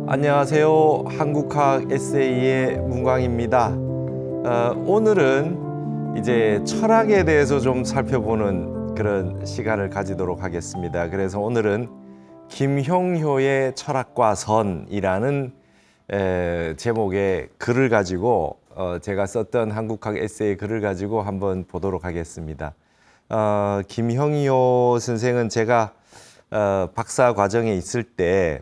안녕하세요. 한국학 에세이의 문광입니다. 오늘은 이제 철학에 대해서 좀 살펴보는 그런 시간을 가지도록 하겠습니다. 그래서 오늘은 김형효의 철학과 선이라는 제목의 글을 가지고 제가 썼던 한국학 에세이 글을 가지고 한번 보도록 하겠습니다. 김형효 선생은 제가 박사 과정에 있을 때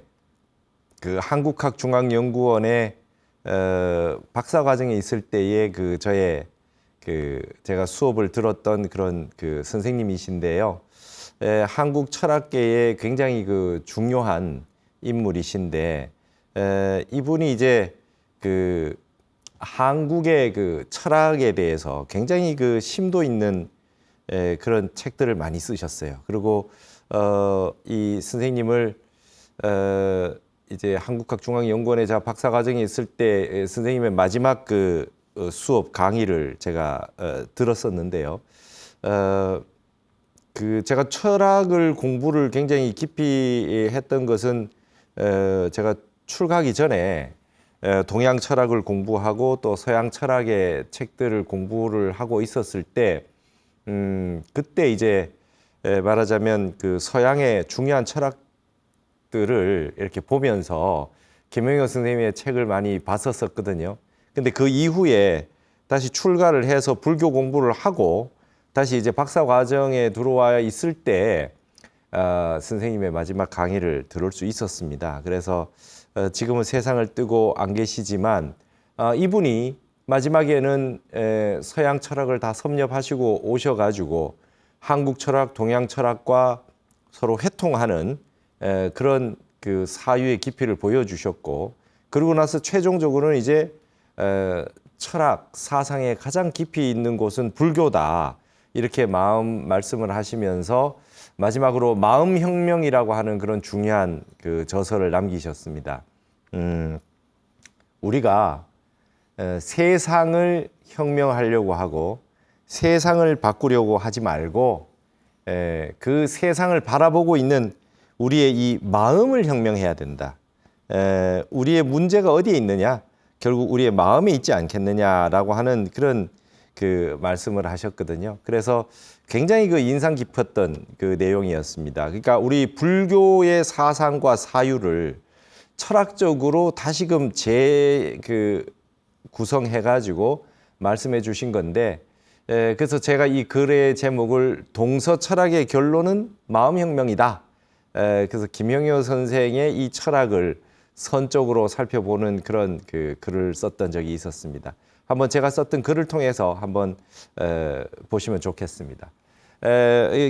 그 한국학중앙연구원의 박사 과정에 있을 때의 그 저의 제가 수업을 들었던 그런 그 선생님이신데요. 한국 철학계의 굉장히 그 중요한 인물이신데 이분이 이제 그 한국의 그 철학에 대해서 굉장히 그 심도 있는 그런 책들을 많이 쓰셨어요. 그리고 이 선생님을 이제 한국학중앙연구원에 제가 박사 과정에 있을 때 선생님의 마지막 그 수업 강의를 제가 들었었는데요. 그 제가 철학을 공부를 굉장히 깊이 했던 것은 제가 출가하기 전에 동양 철학을 공부하고 또 서양 철학의 책들을 공부를 하고 있었을 때 그때 이제 말하자면 그 서양의 중요한 철학들을 이렇게 보면서 김형효 선생님의 책을 많이 봤었거든요. 근데 그 이후에 다시 출가를 해서 불교 공부를 하고 다시 이제 박사 과정에 들어와 있을 때 선생님의 마지막 강의를 들을 수 있었습니다. 그래서 지금은 세상을 뜨고 안 계시지만 이분이 마지막에는 서양 철학을 다 섭렵하시고 오셔가지고 한국 철학, 동양 철학과 서로 회통하는 그런 그 사유의 깊이를 보여주셨고, 그러고 나서 최종적으로는 이제 철학 사상에 가장 깊이 있는 곳은 불교다, 이렇게 말씀을 하시면서 마지막으로 마음혁명이라고 하는 그런 중요한 그 저서를 남기셨습니다. 우리가 세상을 혁명하려고 하고 세상을 바꾸려고 하지 말고 그 세상을 바라보고 있는 우리의 이 마음을 혁명해야 된다. 우리의 문제가 어디에 있느냐? 결국 우리의 마음에 있지 않겠느냐라고 하는 그런 그 말씀을 하셨거든요. 그래서 굉장히 그 인상 깊었던 그 내용이었습니다. 그러니까 우리 불교의 사상과 사유를 철학적으로 다시금 구성해가지고 말씀해 주신 건데, 그래서 제가 이 글의 제목을 동서철학의 결론은 마음혁명이다. 그래서 김형효 선생의 이 철학을 선적으로 살펴보는 그런 그 글을 썼던 적이 있었습니다. 한번 제가 썼던 글을 통해서 한번 보시면 좋겠습니다.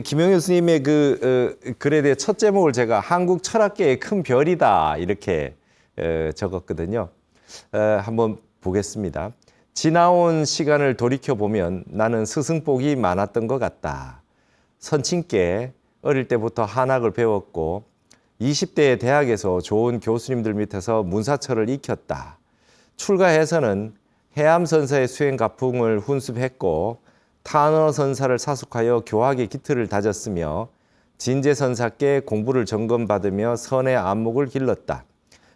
김형효 스님의 그 글에 대해 첫 제목을 제가 한국 철학계의 큰 별이다 이렇게 적었거든요. 한번 보겠습니다. 지나온 시간을 돌이켜보면 나는 스승복이 많았던 것 같다. 선친께 어릴 때부터 한학을 배웠고 20대의 대학에서 좋은 교수님들 밑에서 문사철을 익혔다. 출가해서는 해암선사의 수행가풍을 훈습했고 탄어선사를 사숙하여 교학의 기틀을 다졌으며 진제선사께 공부를 점검받으며 선의 안목을 길렀다.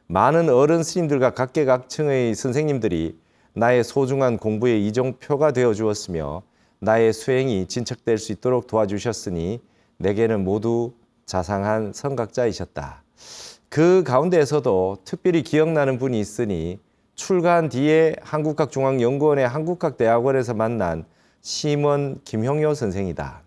많은 어른 스님들과 각계각층의 선생님들이 나의 소중한 공부의 이정표가 되어 주었으며 나의 수행이 진척될 수 있도록 도와주셨으니 내게는 모두 자상한 선각자이셨다. 그 가운데에서도 특별히 기억나는 분이 있으니 출가한 뒤에 한국학중앙연구원의 한국학대학원에서 만난 심원 김형효 선생이다.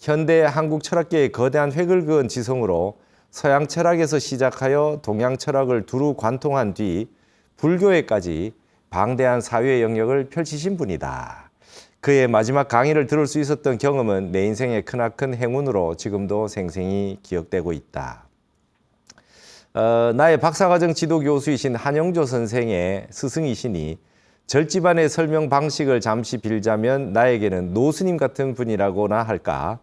현대 한국 철학계의 거대한 획을 그은 지성으로 서양 철학에서 시작하여 동양 철학을 두루 관통한 뒤 불교에까지 방대한 사회의 영역을 펼치신 분이다. 그의 마지막 강의를 들을 수 있었던 경험은 내 인생의 크나큰 행운으로 지금도 생생히 기억되고 있다. 나의 박사과정 지도교수이신 한영조 선생의 스승이시니 절집안의 설명 방식을 잠시 빌자면 나에게는 노스님 같은 분이라고나 할까.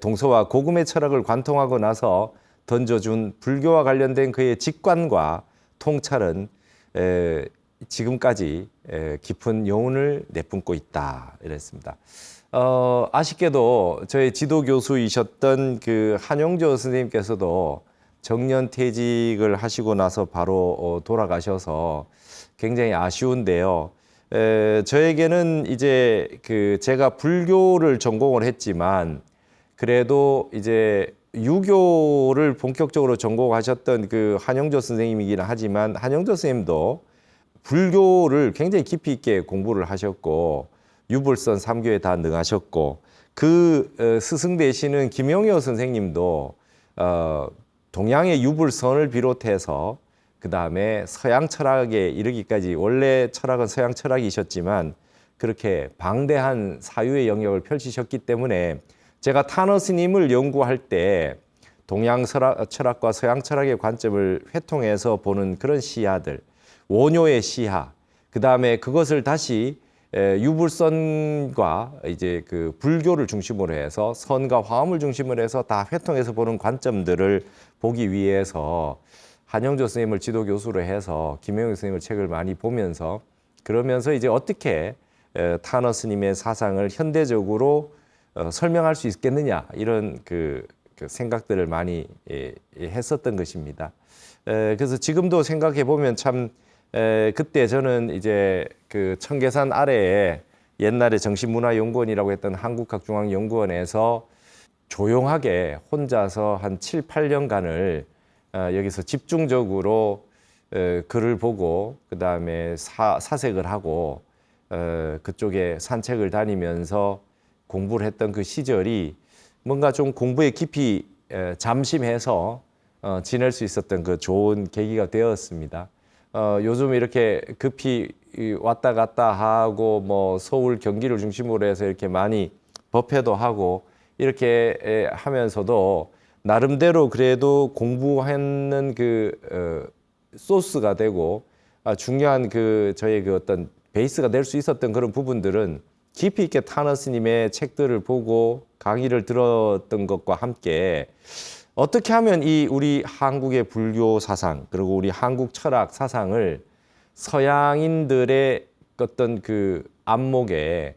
동서와 고금의 철학을 관통하고 나서 던져준 불교와 관련된 그의 직관과 통찰은 지금까지 깊은 여운을 내뿜고 있다. 이랬습니다. 아쉽게도 저의 지도 교수이셨던 그 한용조 선생님께서도 정년퇴직을 하시고 나서 바로 돌아가셔서 굉장히 아쉬운데요. 저에게는 이제 제가 불교를 전공을 했지만 그래도 이제 유교를 본격적으로 전공하셨던 한영조 선생님이긴 하지만 한영조 선생님도 불교를 굉장히 깊이 있게 공부를 하셨고 유불선 3교에 다 능하셨고 스승 되시는 김영효 선생님도 동양의 유불선을 비롯해서 그 다음에 서양 철학에 이르기까지 원래 철학은 서양 철학이셨지만 그렇게 방대한 사유의 영역을 펼치셨기 때문에 제가 타너 스님을 연구할 때 동양 철학과 서양 철학의 관점을 회통해서 보는 그런 시야들, 원효의 시야, 그 다음에 그것을 다시 유불선과 이제 불교를 중심으로 해서 선과 화엄을 중심으로 해서 다 회통해서 보는 관점들을 보기 위해서 한영조 선생님을 지도 교수로 해서 김영효 선생님의 책을 많이 보면서 그러면서 이제 어떻게 타너 스님의 사상을 현대적으로 설명할 수 있겠느냐 이런 생각들을 많이 했었던 것입니다. 그래서 지금도 생각해 보면 참 그때 저는 이제 청계산 아래에 옛날에 정신문화연구원이라고 했던 한국학중앙연구원에서 조용하게 혼자서 한 7, 8년간을 여기서 집중적으로 글을 보고 그 다음에 사색을 하고 그쪽에 산책을 다니면서 공부를 했던 그 시절이 뭔가 좀 공부에 깊이 잠심해서 지낼 수 있었던 그 좋은 계기가 되었습니다. 요즘 이렇게 급히 왔다 갔다 하고 뭐 서울 경기를 중심으로 해서 이렇게 많이 법회도 하고 이렇게 하면서도 나름대로 그래도 공부하는 소스가 되고 중요한 저의 어떤 베이스가 될 수 있었던 그런 부분들은 깊이 있게 타너 스님의 책들을 보고 강의를 들었던 것과 함께 어떻게 하면 우리 한국의 불교 사상 그리고 우리 한국 철학 사상을 서양인들의 어떤 안목에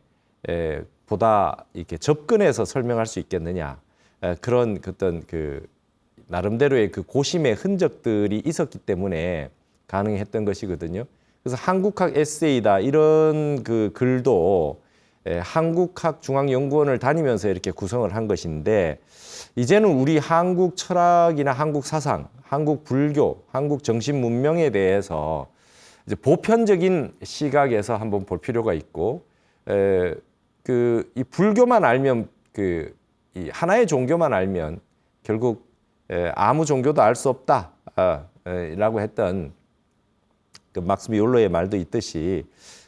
보다 이렇게 접근해서 설명할 수 있겠느냐 그런 어떤 나름대로의 고심의 흔적들이 있었기 때문에 가능했던 것이거든요. 그래서 한국학 에세이다 이런 글도 한국학중앙연구원을 다니면서 이렇게 구성을 한 것인데 이제는 우리 한국 철학이나 한국 사상, 한국 불교, 한국 정신 문명에 대해서 이제 보편적인 시각에서 한번 볼 필요가 있고 이 불교만 알면 이 하나의 종교만 알면 결국 아무 종교도 알 수 없다 라고 했던 막스 뮬러의 말도 있듯이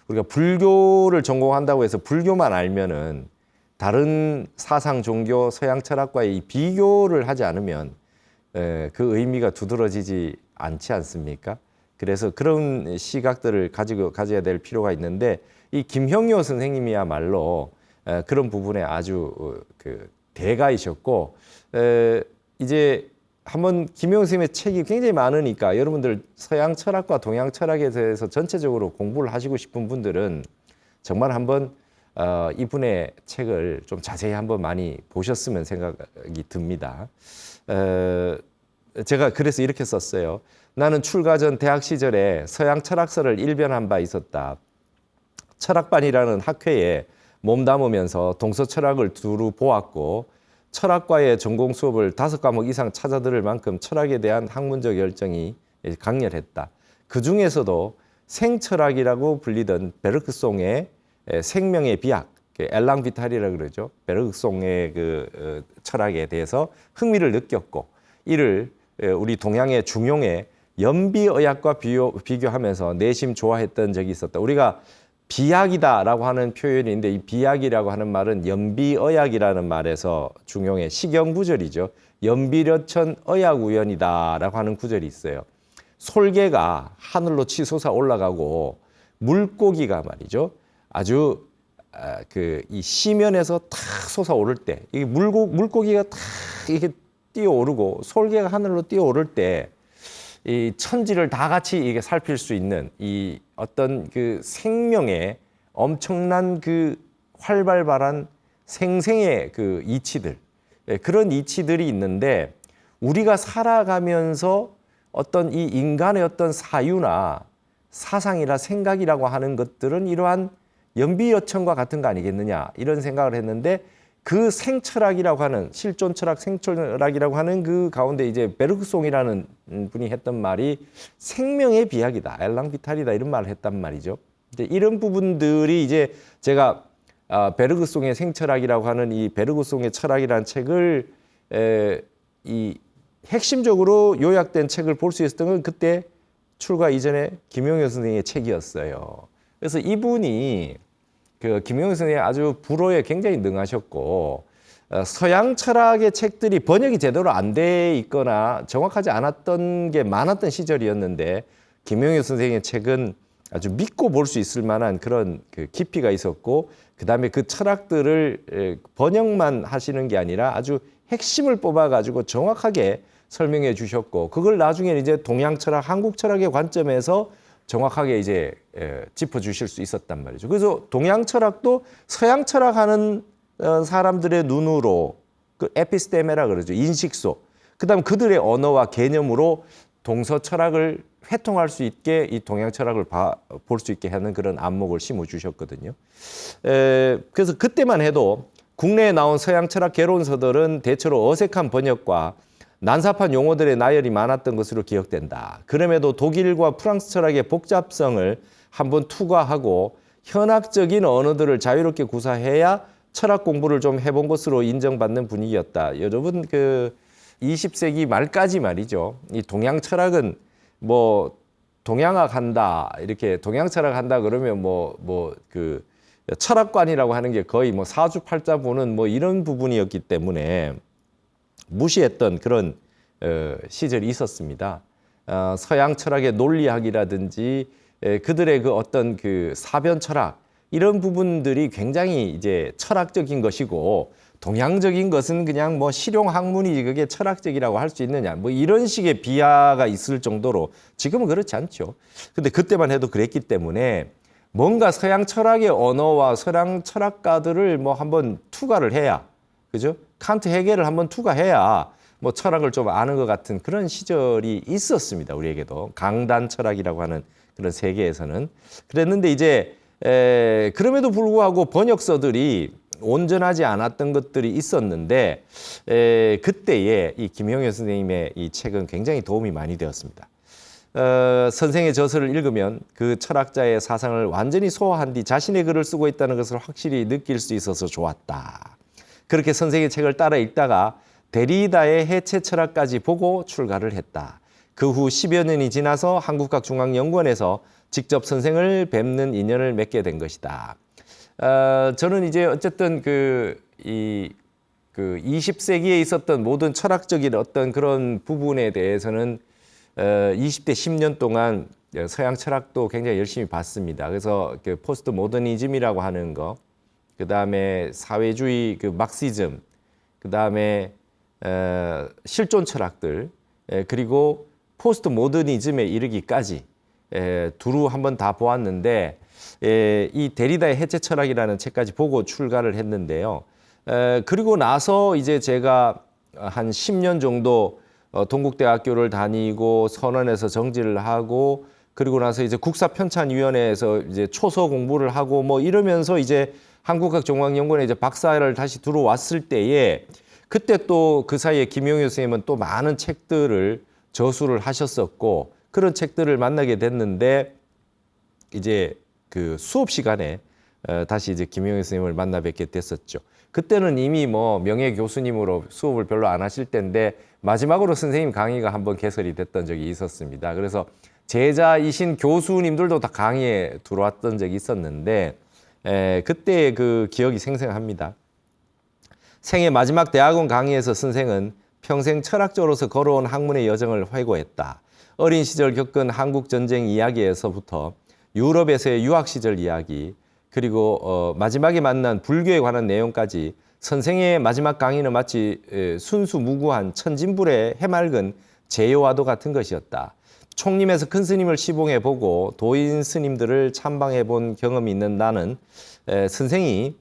우리가 불교를 전공한다고 해서 불교만 알면은 다른 사상 종교 서양 철학과의 이 비교를 하지 않으면 그 의미가 두드러지지 않지 않습니까? 그래서 그런 시각들을 가져야 될 필요가 있는데 이 김형효 선생님이야말로 그런 부분에 아주 대가이셨고 이제 한번 김형효 선생님의 책이 굉장히 많으니까 여러분들 서양 철학과 동양 철학에 대해서 전체적으로 공부를 하시고 싶은 분들은 정말 한번 이분의 책을 좀 자세히 한번 많이 보셨으면 생각이 듭니다. 제가 그래서 이렇게 썼어요. 나는 출가 전 대학 시절에 서양 철학서를 일변한 바 있었다. 철학반이라는 학회에 몸담으면서 동서철학을 두루 보았고 철학과의 전공 수업을 5과목 이상 찾아 들을 만큼 철학에 대한 학문적 열정이 강렬했다. 그 중에서도 생철학이라고 불리던 베르크송의 생명의 비약, 엘랑 비탈이라고 그러죠. 베르크송의 철학에 대해서 흥미를 느꼈고 이를 우리 동양의 중용의 연비의학과 비교하면서 내심 좋아했던 적이 있었다. 우리가 비약이다라고 하는 표현이 있는데 이 비약이라고 하는 말은 연비의학이라는 말에서 중용의 식영구절이죠. 연비려천 의학우연이다라고 하는 구절이 있어요. 솔개가 하늘로 치솟아 올라가고 물고기가 말이죠. 아주 이 시면에서 탁 솟아오를 때, 이게 물고기가 탁 이렇게 뛰어오르고 솔개가 하늘로 뛰어오를 때, 이 천지를 다 같이 이게 살필 수 있는 이 어떤 생명의 엄청난 활발한 생생의 이치들, 그런 이치들이 있는데 우리가 살아가면서 어떤 이 인간의 어떤 사유나 사상이나 생각이라고 하는 것들은 이러한 연비여천과 같은 거 아니겠느냐 이런 생각을 했는데 그 생철학이라고 하는 실존 철학, 생철학이라고 하는 그 가운데 이제 베르그송이라는 분이 했던 말이 생명의 비약이다, 엘랑 비탈이다 이런 말을 했단 말이죠. 이제 이런 부분들이 이제 제가 베르그송의 생철학이라고 하는 이 베르그송의 철학이라는 책을 이 핵심적으로 요약된 책을 볼 수 있었던 건 그때 출가 이전에 김용효 선생의 책이었어요. 그래서 이분이 그 김용효 선생이 아주 불어에 굉장히 능하셨고 서양 철학의 책들이 번역이 제대로 안 돼 있거나 정확하지 않았던 게 많았던 시절이었는데 김용효 선생의 책은 아주 믿고 볼 수 있을 만한 그런 그 깊이가 있었고 그다음에 그 철학들을 번역만 하시는 게 아니라 아주 핵심을 뽑아가지고 정확하게 설명해 주셨고 그걸 나중에 이제 동양 철학, 한국 철학의 관점에서 정확하게 이제 짚어주실 수 있었단 말이죠. 그래서 동양 철학도 서양 철학하는 사람들의 눈으로 그 에피스테메라 그러죠. 인식소. 그다음 그들의 언어와 개념으로 동서 철학을 회통할 수 있게 이 동양 철학을 볼 수 있게 하는 그런 안목을 심어 주셨거든요. 그래서 그때만 해도 국내에 나온 서양 철학 개론서들은 대체로 어색한 번역과 난삽한 용어들의 나열이 많았던 것으로 기억된다. 그럼에도 독일과 프랑스 철학의 복잡성을 한번 투과하고 현학적인 언어들을 자유롭게 구사해야 철학 공부를 좀 해본 것으로 인정받는 분위기였다. 여러분 그 20세기 말까지 말이죠. 이 동양 철학은 뭐 동양학 한다 이렇게 동양 철학 한다 그러면 그 철학관이라고 하는 게 거의 뭐 사주팔자 보는 뭐 이런 부분이었기 때문에 무시했던 그런 시절이 있었습니다. 서양 철학의 논리학이라든지 그들의 그 어떤 그 사변 철학 이런 부분들이 굉장히 이제 철학적인 것이고 동양적인 것은 그냥 뭐 실용학문이지 그게 철학적이라고 할 수 있느냐 뭐 이런 식의 비하가 있을 정도로 지금은 그렇지 않죠. 근데 그때만 해도 그랬기 때문에 뭔가 서양 철학의 언어와 서양 철학가들을 뭐 한번 투과를 해야 그죠? 칸트 헤겔을 한번 투과해야 뭐 철학을 좀 아는 것 같은 그런 시절이 있었습니다. 우리에게도 강단 철학이라고 하는 그런 세계에서는 그랬는데 이제 그럼에도 불구하고 번역서들이 온전하지 않았던 것들이 있었는데 그때에 이 김용효 선생님의 이 책은 굉장히 도움이 많이 되었습니다. 선생의 저서를 읽으면 그 철학자의 사상을 완전히 소화한 뒤 자신의 글을 쓰고 있다는 것을 확실히 느낄 수 있어서 좋았다. 그렇게 선생의 책을 따라 읽다가 데리다의 해체 철학까지 보고 출가를 했다. 그 후 10여 년이 지나서 한국학중앙연구원에서 직접 선생을 뵙는 인연을 맺게 된 것이다. 저는 이제 어쨌든 그 20세기에 있었던 모든 철학적인 어떤 그런 부분에 대해서는 20대 10년 동안 서양 철학도 굉장히 열심히 봤습니다. 그래서 그 포스트 모더니즘이라고 하는 거, 그 다음에 사회주의 그 막시즘, 그 다음에 실존 철학들, 그리고 포스트 모더니즘에 이르기까지 두루 한번 다 보았는데 이 데리다의 해체 철학이라는 책까지 보고 출가를 했는데요. 그리고 나서 이제 제가 한 10년 정도 동국대학교를 다니고 선원에서 정지를 하고 그리고 나서 이제 국사편찬위원회에서 이제 초서 공부를 하고 뭐 이러면서 이제 한국학중앙연구원에 이제 박사를 다시 들어왔을 때에 그때 또 그 사이에 김용효 선생님은 또 많은 책들을 저수를 하셨었고 그런 책들을 만나게 됐는데 이제 그 수업 시간에 다시 이제 김용효 선생님을 만나 뵙게 됐었죠. 그때는 이미 뭐 명예 교수님으로 수업을 별로 안 하실 때인데 마지막으로 선생님 강의가 한번 개설이 됐던 적이 있었습니다. 그래서 제자이신 교수님들도 다 강의에 들어왔던 적이 있었는데 그때의 그 기억이 생생합니다. 생애 마지막 대학원 강의에서 선생은 평생 철학자로서 걸어온 학문의 여정을 회고했다. 어린 시절 겪은 한국 전쟁 이야기에서부터 유럽에서의 유학 시절 이야기, 그리고 마지막에 만난 불교에 관한 내용까지 선생의 마지막 강의는 마치 순수무구한 천진불의 해맑은 제요와도 같은 것이었다. 총림에서 큰 스님을 시봉해보고 도인 스님들을 참방해본 경험이 있는 나는 선생이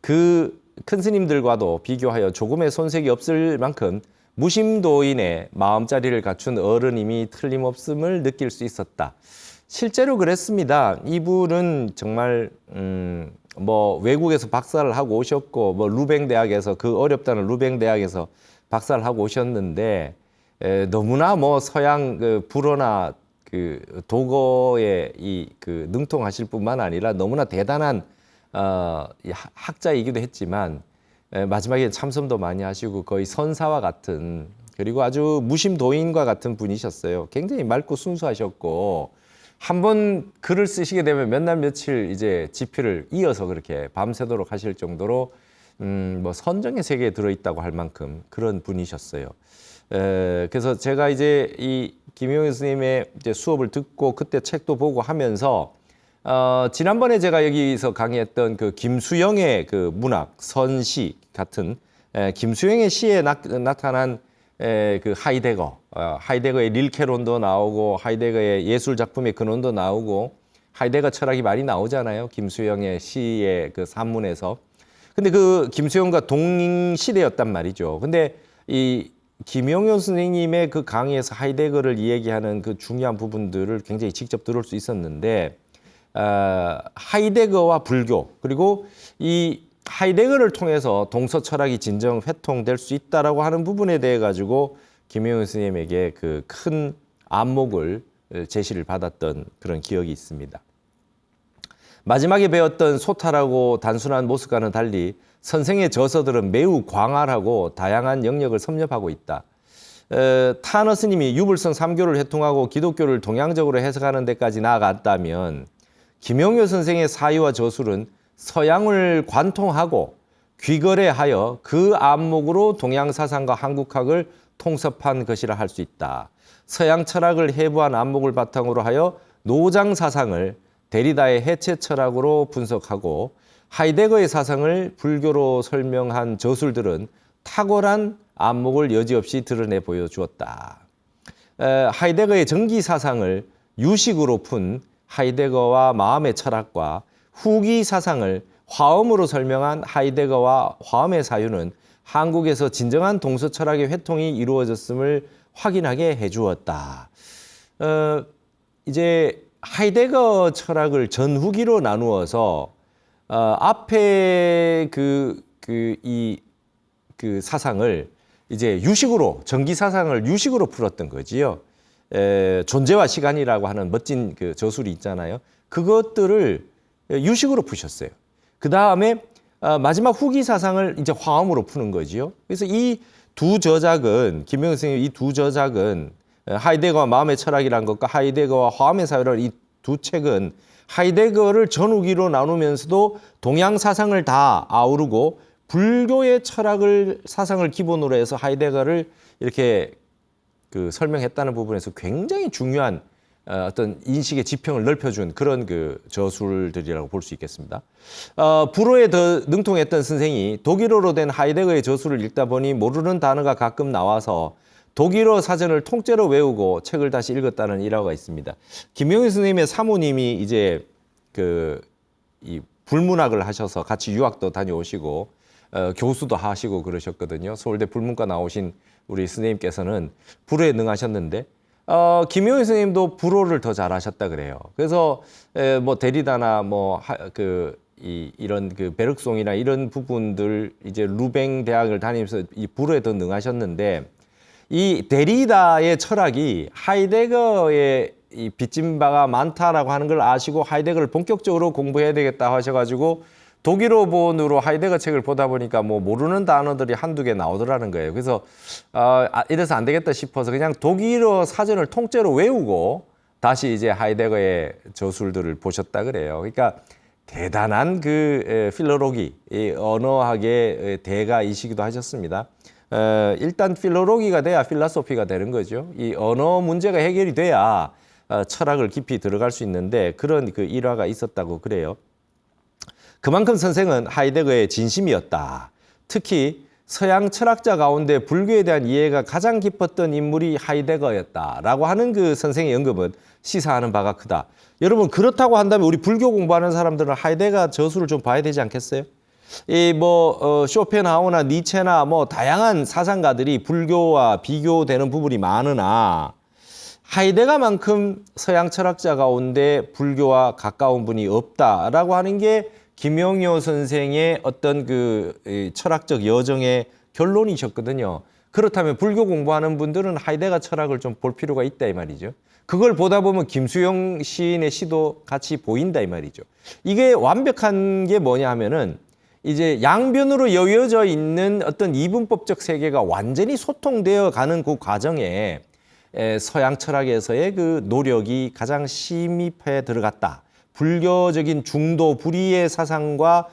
그 큰 스님들과도 비교하여 조금의 손색이 없을 만큼 무심도인의 마음자리를 갖춘 어른임이 틀림없음을 느낄 수 있었다. 실제로 그랬습니다. 이분은 정말 뭐 외국에서 박사를 하고 오셨고 뭐 루뱅 대학에서 그 어렵다는 루뱅 대학에서 박사를 하고 오셨는데 너무나 뭐 서양 그 불어나 그 독어에 이 그 능통하실 뿐만 아니라 너무나 대단한 학자이기도 했지만 마지막에 참선도 많이 하시고 거의 선사와 같은 그리고 아주 무심도인과 같은 분이셨어요. 굉장히 맑고 순수하셨고 한번 글을 쓰시게 되면 몇 날 며칠 이제 집필을 이어서 그렇게 밤새도록 하실 정도로 뭐 선정의 세계에 들어있다고 할 만큼 그런 분이셨어요. 그래서 제가 이제 이 김용현 스님의 이제 수업을 듣고 그때 책도 보고 하면서 지난번에 제가 여기서 강의했던 그 김수영의 그 문학 선시 같은 김수영의 시에 나타난 그 하이데거, 하이데거의 릴케론도 나오고 하이데거의 예술 작품의 근원도 나오고 하이데거 철학이 많이 나오잖아요. 김수영의 시의 그 산문에서. 근데 그 김수영과 동시대였단 말이죠. 근데 이 김용현 선생님의 그 강의에서 하이데거를 이야기하는 그 중요한 부분들을 굉장히 직접 들을 수 있었는데 하이데거와 불교 그리고 이 하이데거를 통해서 동서 철학이 진정 회통될 수 있다라고 하는 부분에 대해 가지고 김용현 선생님에게 그 큰 안목을 제시를 받았던 그런 기억이 있습니다. 마지막에 배웠던 소탈하고 단순한 모습과는 달리 선생의 저서들은 매우 광활하고 다양한 영역을 섭렵하고 있다. 타너 스님이 유불선 3교를 회통하고 기독교를 동양적으로 해석하는 데까지 나아갔다면 김용효 선생의 사유와 저술은 서양을 관통하고 귀거래하여 그 안목으로 동양 사상과 한국학을 통섭한 것이라 할 수 있다. 서양 철학을 해부한 안목을 바탕으로 하여 노장 사상을 데리다의 해체 철학으로 분석하고 하이데거의 사상을 불교로 설명한 저술들은 탁월한 안목을 여지없이 드러내 보여주었다. 하이데거의 정기 사상을 유식으로 푼 하이데거와 마음의 철학과 후기 사상을 화엄으로 설명한 하이데거와 화엄의 사유는 한국에서 진정한 동서 철학의 회통이 이루어졌음을 확인하게 해주었다. 이제 하이데거 철학을 전후기로 나누어서 앞에 그 사상을 이제 유식으로 정기 사상을 유식으로 풀었던 거지요. 존재와 시간이라고 하는 멋진 그 저술이 있잖아요. 그것들을 유식으로 푸셨어요. 그 다음에 마지막 후기 사상을 이제 화엄으로 푸는 거지요. 그래서 이 두 저작은 김용현 선생님 이 두 저작은 하이데거와 마음의 철학이라는 것과 하이데거와 화엄의 사유라는 이 두 책은 하이데거를 전후기로 나누면서도 동양 사상을 다 아우르고 불교의 철학을 사상을 기본으로 해서 하이데거를 이렇게 그 설명했다는 부분에서 굉장히 중요한 어떤 인식의 지평을 넓혀준 그런 그 저술들이라고 볼 수 있겠습니다. 불어에 더 능통했던 선생이 독일어로 된 하이데거의 저술을 읽다 보니 모르는 단어가 가끔 나와서 독일어 사전을 통째로 외우고 책을 다시 읽었다는 일화가 있습니다. 김용희 선생님의 사모님이 이제 이 불문학을 하셔서 같이 유학도 다녀오시고 교수도 하시고 그러셨거든요. 서울대 불문과 나오신 우리 선생님께서는 불어에 능하셨는데 김용희 선생님도 불어를 더 잘하셨다 그래요. 그래서 뭐 데리다나 뭐 이런 그 베르크송이나 이런 부분들 이제 루뱅 대학을 다니면서 이 불어에 더 능하셨는데 이 데리다의 철학이 하이데거의 이 빚진 바가 많다라고 하는 걸 아시고 하이데거를 본격적으로 공부해야 되겠다 하셔가지고 독일어본으로 하이데거 책을 보다 보니까 뭐 모르는 단어들이 한두 개 나오더라는 거예요. 그래서 이래서 안 되겠다 싶어서 그냥 독일어 사전을 통째로 외우고 다시 이제 하이데거의 저술들을 보셨다 그래요. 그러니까 대단한 그 필로로기, 언어학의 대가이시기도 하셨습니다. 일단 필로로기가 돼야 필라소피가 되는 거죠. 이 언어 문제가 해결이 돼야 철학을 깊이 들어갈 수 있는데 그런 그 일화가 있었다고 그래요. 그만큼 선생은 하이데거의 진심이었다. 특히 서양 철학자 가운데 불교에 대한 이해가 가장 깊었던 인물이 하이데거였다라고 하는 그 선생의 언급은 시사하는 바가 크다. 여러분 그렇다고 한다면 우리 불교 공부하는 사람들은 하이데거 저술을 좀 봐야 되지 않겠어요? 이 쇼펜하우나 니체나 뭐 다양한 사상가들이 불교와 비교되는 부분이 많으나 하이데거만큼 서양 철학자 가운데 불교와 가까운 분이 없다라고 하는 게 김영효 선생의 어떤 철학적 여정의 결론이셨거든요. 그렇다면 불교 공부하는 분들은 하이데거 철학을 좀 볼 필요가 있다 이 말이죠. 그걸 보다 보면 김수영 시인의 시도 같이 보인다 이 말이죠. 이게 완벽한 게 뭐냐 하면은 이제 양변으로 여겨져 있는 어떤 이분법적 세계가 완전히 소통되어 가는 그 과정에 서양 철학에서의 그 노력이 가장 심입해 들어갔다. 불교적인 중도 불이의 사상과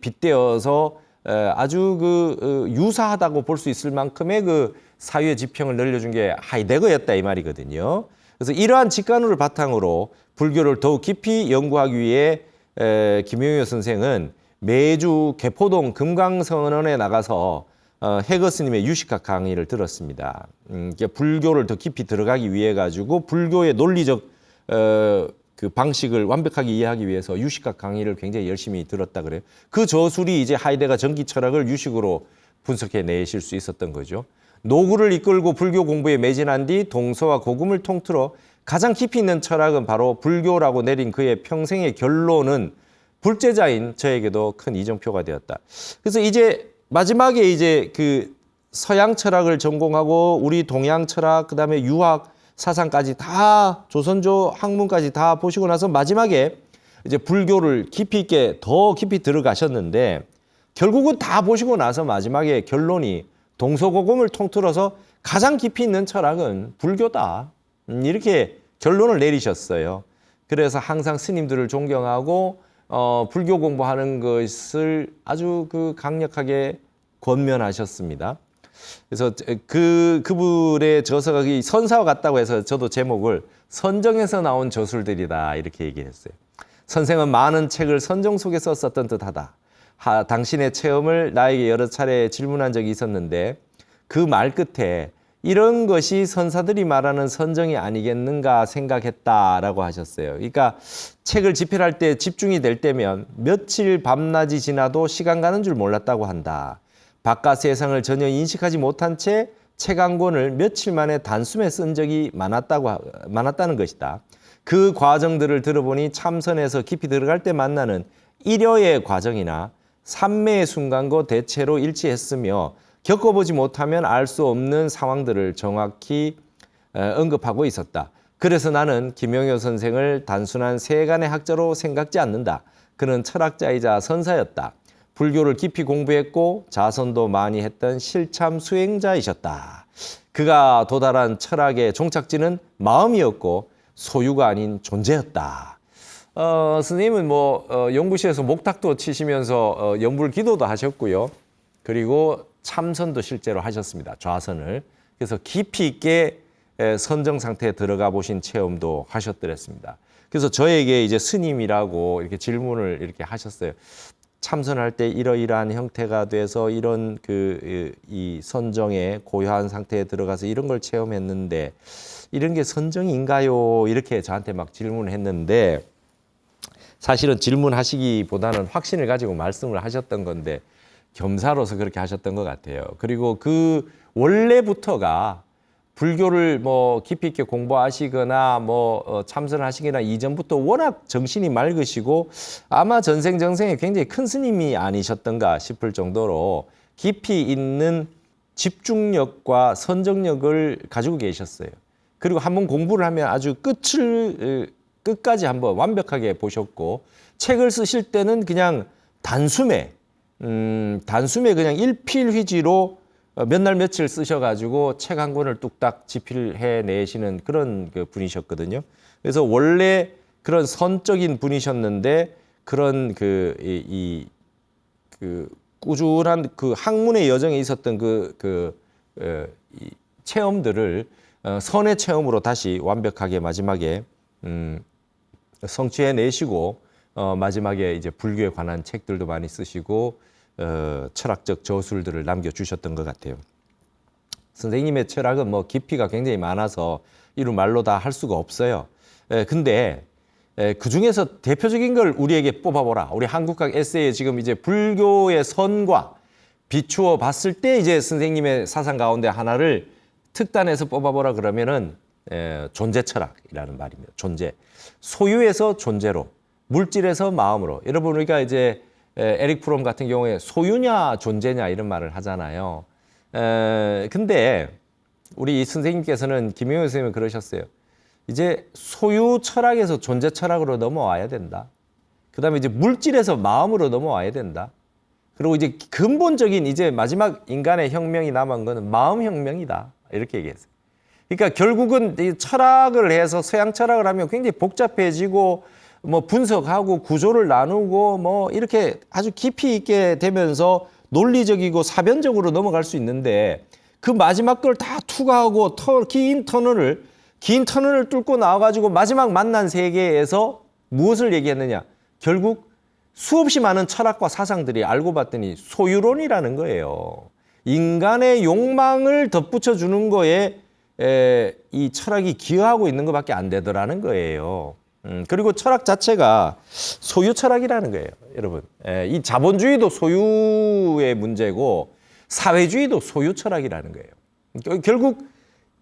빗대어서 아주 유사하다고 볼 수 있을 만큼의 그 사유의 지평을 늘려준 게 하이데거였다 이 말이거든요. 그래서 이러한 직관을 바탕으로 불교를 더욱 깊이 연구하기 위해 김영효 선생은 매주 개포동 금강선언에 나가서 해거 스님의 유식학 강의를 들었습니다. 불교를 더 깊이 들어가기 위해 가지고 불교의 논리적 그 방식을 완벽하게 이해하기 위해서 유식학 강의를 굉장히 열심히 들었다 그래요. 그 저술이 이제 하이데거 전기 철학을 유식으로 분석해 내실 수 있었던 거죠. 노구를 이끌고 불교 공부에 매진한 뒤 동서와 고금을 통틀어 가장 깊이 있는 철학은 바로 불교라고 내린 그의 평생의 결론은 불제자인 저에게도 큰 이정표가 되었다. 그래서 이제 마지막에 이제 그 서양 철학을 전공하고 우리 동양 철학 그다음에 유학 사상까지 다 조선조 학문까지 다 보시고 나서 마지막에 이제 불교를 깊이 있게 더 깊이 들어가셨는데 결국은 다 보시고 나서 마지막에 결론이 동서고금을 통틀어서 가장 깊이 있는 철학은 불교다. 이렇게 결론을 내리셨어요. 그래서 항상 스님들을 존경하고 불교 공부하는 것을 아주 강력하게 권면하셨습니다. 그래서 그분의 저서가 선사와 같다고 해서 저도 제목을 선정에서 나온 저술들이다 이렇게 얘기했어요. 선생은 많은 책을 선정 속에서 썼던 듯하다. 당신의 체험을 나에게 여러 차례 질문한 적이 있었는데 그 말 끝에 이런 것이 선사들이 말하는 선정이 아니겠는가 생각했다라고 하셨어요. 그러니까 책을 집필할 때 집중이 될 때면 며칠 밤낮이 지나도 시간 가는 줄 몰랐다고 한다. 바깥 세상을 전혀 인식하지 못한 채 책 한 권을 며칠 만에 단숨에 쓴 적이 많았다는 것이다. 그 과정들을 들어보니 참선에서 깊이 들어갈 때 만나는 일여의 과정이나 삼매의 순간과 대체로 일치했으며 겪어보지 못하면 알 수 없는 상황들을 정확히 언급하고 있었다. 그래서 나는 김영효 선생을 단순한 세간의 학자로 생각지 않는다. 그는 철학자이자 선사였다. 불교를 깊이 공부했고 자선도 많이 했던 실참 수행자이셨다. 그가 도달한 철학의 종착지는 마음이었고 소유가 아닌 존재였다. 스님은 연구실에서 목탁도 치시면서 연불 기도도 하셨고요. 그리고 참선도 실제로 하셨습니다. 좌선을. 그래서 깊이 있게 선정 상태에 들어가 보신 체험도 하셨더랬습니다. 그래서 저에게 이제 스님이라고 이렇게 질문을 이렇게 하셨어요. 참선할 때 이러이러한 형태가 돼서 이런 이 선정의 고요한 상태에 들어가서 이런 걸 체험했는데 이런 게 선정인가요? 이렇게 저한테 막 질문을 했는데 사실은 질문하시기보다는 확신을 가지고 말씀을 하셨던 건데 겸사로서 그렇게 하셨던 것 같아요. 그리고 그 원래부터가 불교를 깊이 있게 공부하시거나 참선하시거나 이전부터 워낙 정신이 맑으시고 아마 전생에 굉장히 큰 스님이 아니셨던가 싶을 정도로 깊이 있는 집중력과 선정력을 가지고 계셨어요. 그리고 한번 공부를 하면 아주 끝까지 한번 완벽하게 보셨고 책을 쓰실 때는 그냥 단숨에 그냥 일필휘지로 몇 날 며칠 쓰셔가지고 책 한 권을 뚝딱 집필해 내시는 그런 분이셨거든요. 그래서 원래 그런 선적인 분이셨는데 그런 꾸준한 학문의 여정에 있었던 이 체험들을 선의 체험으로 다시 완벽하게 마지막에 성취해 내시고 마지막에 이제 불교에 관한 책들도 많이 쓰시고 철학적 저술들을 남겨주셨던 것 같아요. 선생님의 철학은 깊이가 굉장히 많아서 이루 말로 다 할 수가 없어요. 근데 그 중에서 대표적인 걸 우리에게 뽑아보라. 우리 한국학 에세이에 지금 이제 불교의 선과 비추어 봤을 때 이제 선생님의 사상 가운데 하나를 특단해서 뽑아보라 그러면은 존재 철학이라는 말입니다. 존재. 소유에서 존재로, 물질에서 마음으로. 여러분 우리가 이제 에릭 프롬 같은 경우에 소유냐 존재냐 이런 말을 하잖아요. 근데 우리 이 선생님께서는 김영호 선생님은 그러셨어요. 이제 소유 철학에서 존재 철학으로 넘어와야 된다. 그 다음에 이제 물질에서 마음으로 넘어와야 된다. 그리고 이제 근본적인 이제 마지막 인간의 혁명이 남은 거는 마음 혁명이다. 이렇게 얘기했어요. 그러니까 결국은 이 철학을 해서 서양 철학을 하면 굉장히 복잡해지고 뭐 분석하고 구조를 나누고 뭐 이렇게 아주 깊이 있게 되면서 논리적이고 사변적으로 넘어갈 수 있는데 그 마지막 걸 다 투과하고 긴 터널을 뚫고 나와가지고 마지막 만난 세계에서 무엇을 얘기했느냐. 결국 수없이 많은 철학과 사상들이 알고 봤더니 소유론이라는 거예요. 인간의 욕망을 덧붙여 주는 거에 이 철학이 기여하고 있는 것밖에 안 되더라는 거예요. 그리고 철학 자체가 소유 철학이라는 거예요, 여러분. 이 자본주의도 소유의 문제고 사회주의도 소유 철학이라는 거예요. 결국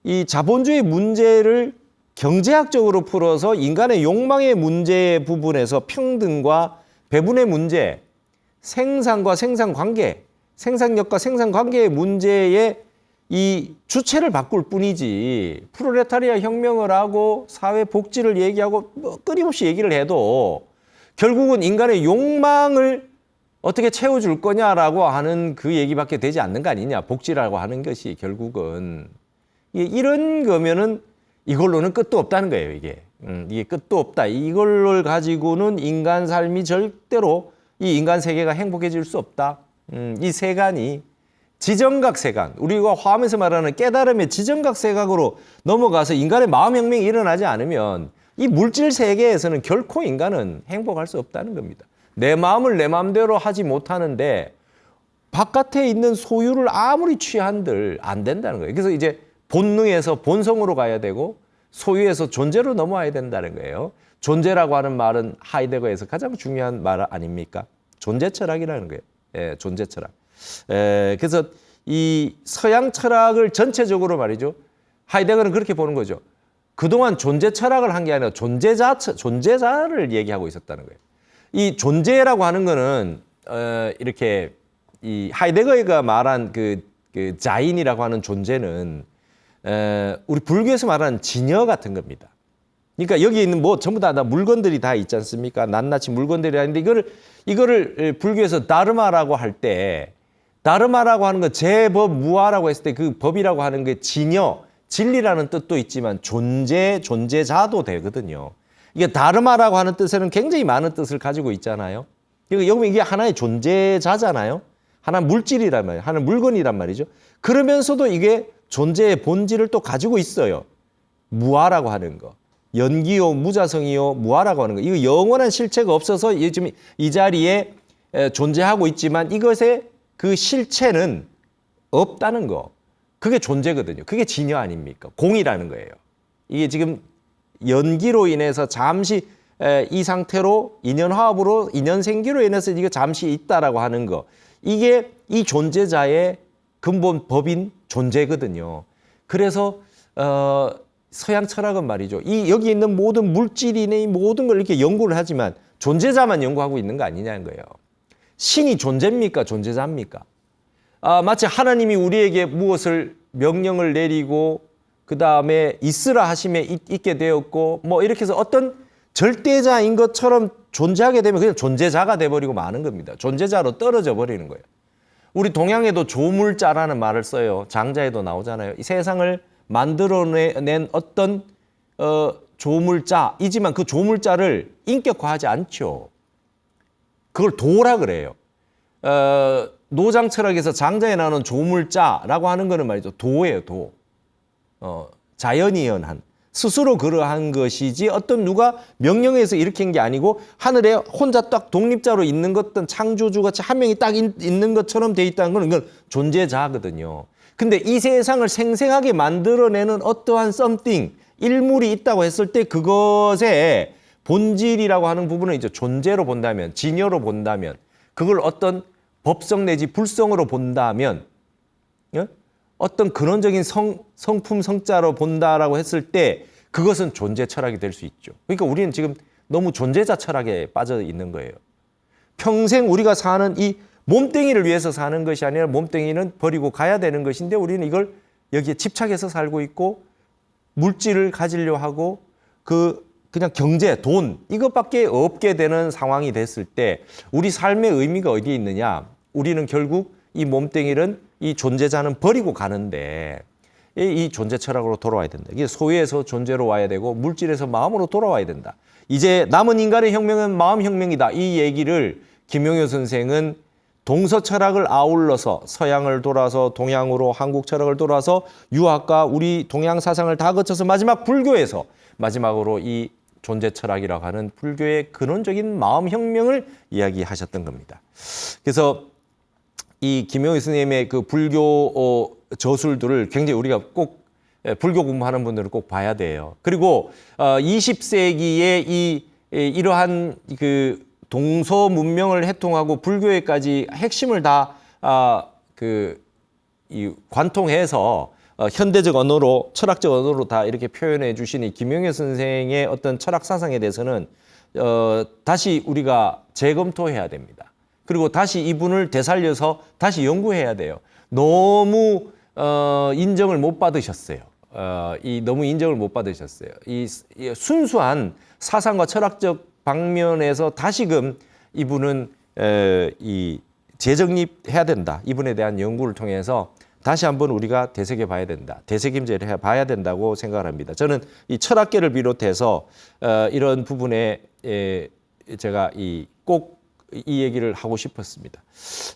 이 자본주의 문제를 경제학적으로 풀어서 인간의 욕망의 문제 부분에서 평등과 배분의 문제, 생산과 생산관계, 생산력과 생산관계의 문제에 이 주체를 바꿀 뿐이지 프롤레타리아 혁명을 하고 사회 복지를 얘기하고 뭐 끊임없이 얘기를 해도 결국은 인간의 욕망을 어떻게 채워줄 거냐라고 하는 그 얘기밖에 되지 않는 거 아니냐. 복지라고 하는 것이 결국은 이런 거면은 이걸로는 끝도 없다는 거예요. 이게 끝도 없다. 이걸 가지고는 인간 삶이 절대로 이 인간 세계가 행복해질 수 없다. 이 세간이 지정각 세간, 우리가 화엄에서 말하는 깨달음의 지정각 세각으로 넘어가서 인간의 마음혁명이 일어나지 않으면 이 물질 세계에서는 결코 인간은 행복할 수 없다는 겁니다. 내 마음을 내 마음대로 하지 못하는데 바깥에 있는 소유를 아무리 취한들 안 된다는 거예요. 그래서 이제 본능에서 본성으로 가야 되고 소유에서 존재로 넘어와야 된다는 거예요. 존재라고 하는 말은 하이데거에서 가장 중요한 말 아닙니까? 존재 철학이라는 거예요. 존재 철학. 그래서 이 서양 철학을 전체적으로 말이죠. 하이데거는 그렇게 보는 거죠. 그동안 존재 철학을 한 게 아니라 존재자를 얘기하고 있었다는 거예요. 이 존재라고 하는 거는 이렇게 이 하이데거가 말한 그 자인이라고 하는 존재는 우리 불교에서 말하는 진여 같은 겁니다. 그러니까 여기 있는 뭐 전부 다 물건들이 다 있지 않습니까? 낱낱이 물건들이 있는데 이거를 불교에서 다르마라고 할 때 다르마라고 하는 건 제법 무아라고 했을 때 그 법이라고 하는 게 진여, 진리라는 뜻도 있지만 존재자도 되거든요. 이게 다르마라고 하는 뜻에는 굉장히 많은 뜻을 가지고 있잖아요. 여기 이게 하나의 존재자잖아요. 하나의 물질이란 말이에요. 하나의 물건이란 말이죠. 그러면서도 이게 존재의 본질을 또 가지고 있어요. 무아라고 하는 거. 연기요, 무자성이요, 무아라고 하는 거. 이거 영원한 실체가 없어서 지금 이 자리에 존재하고 있지만 이것의 그 실체는 없다는 거. 그게 존재거든요. 그게 진여 아닙니까? 공이라는 거예요. 이게 지금 연기로 인해서 잠시 이 상태로 인연화합으로 인연생기로 인해서 이게 잠시 있다라고 하는 거. 이게 이 존재자의 근본 법인 존재거든요. 그래서 서양 철학은 말이죠. 여기 있는 모든 물질이나 이 모든 걸 이렇게 연구를 하지만 존재자만 연구하고 있는 거 아니냐는 거예요. 신이 존재입니까? 존재자입니까? 마치 하나님이 우리에게 무엇을 명령을 내리고 그 다음에 있으라 하심에 있게 되었고 뭐 이렇게 해서 어떤 절대자인 것처럼 존재하게 되면 그냥 존재자가 돼버리고 마는 겁니다. 존재자로 떨어져 버리는 거예요. 우리 동양에도 조물자라는 말을 써요. 장자에도 나오잖아요. 이 세상을 만들어낸 어떤 조물자이지만 그 조물자를 인격화하지 않죠. 그걸 도라 그래요. 노장 철학에서 장자에 나오는 조물자라고 하는 거는 말이죠. 도예요, 도. 자연이연한. 스스로 그러한 것이지 어떤 누가 명령해서 일으킨 게 아니고 하늘에 혼자 딱 독립자로 있는 것든 창조주같이 한 명이 딱 있는 것처럼 돼 있다는 건 이건 존재자거든요. 근데 이 세상을 생생하게 만들어내는 어떠한 something, 일물이 있다고 했을 때 그것에 본질이라고 하는 부분은 이제 존재로 본다면, 진여로 본다면, 그걸 어떤 법성 내지 불성으로 본다면, 어떤 근원적인 성품, 성자로 본다라고 했을 때 그것은 존재 철학이 될 수 있죠. 그러니까 우리는 지금 너무 존재자 철학에 빠져 있는 거예요. 평생 우리가 사는 이 몸뚱이를 위해서 사는 것이 아니라 몸뚱이는 버리고 가야 되는 것인데 우리는 이걸 여기에 집착해서 살고 있고 물질을 가지려 하고 그냥 경제, 돈 이것밖에 없게 되는 상황이 됐을 때 우리 삶의 의미가 어디에 있느냐? 우리는 결국 이 몸뚱이는 이 존재자는 버리고 가는데 이 존재 철학으로 돌아와야 된다. 이게 소유에서 존재로 와야 되고 물질에서 마음으로 돌아와야 된다. 이제 남은 인간의 혁명은 마음 혁명이다. 이 얘기를 김용효 선생은 동서 철학을 아울러서 서양을 돌아서 동양으로 한국 철학을 돌아서 유학과 우리 동양 사상을 다 거쳐서 마지막 불교에서 마지막으로 이 존재 철학이라고 하는 불교의 근원적인 마음 혁명을 이야기하셨던 겁니다. 그래서 이 김용효 선생님의 그 불교 저술들을 굉장히 우리가 꼭 불교 공부하는 분들은 꼭 봐야 돼요. 그리고 20세기에 이러한 그 동서 문명을 해통하고 불교에까지 핵심을 다 관통해서 현대적 언어로 철학적 언어로 다 이렇게 표현해 주신 이 김용효 선생의 어떤 철학 사상에 대해서는 다시 우리가 재검토해야 됩니다. 그리고 다시 이분을 되살려서 다시 연구해야 돼요. 너무 인정을 못 받으셨어요. 너무 인정을 못 받으셨어요. 이 순수한 사상과 철학적 방면에서 다시금 이분은 재정립해야 된다. 이분에 대한 연구를 통해서 다시 한번 우리가 되새겨 봐야 된다. 되새김질을 해봐야 된다고 생각을 합니다. 저는 이 철학계를 비롯해서 이런 부분에 제가 꼭 이 얘기를 하고 싶었습니다.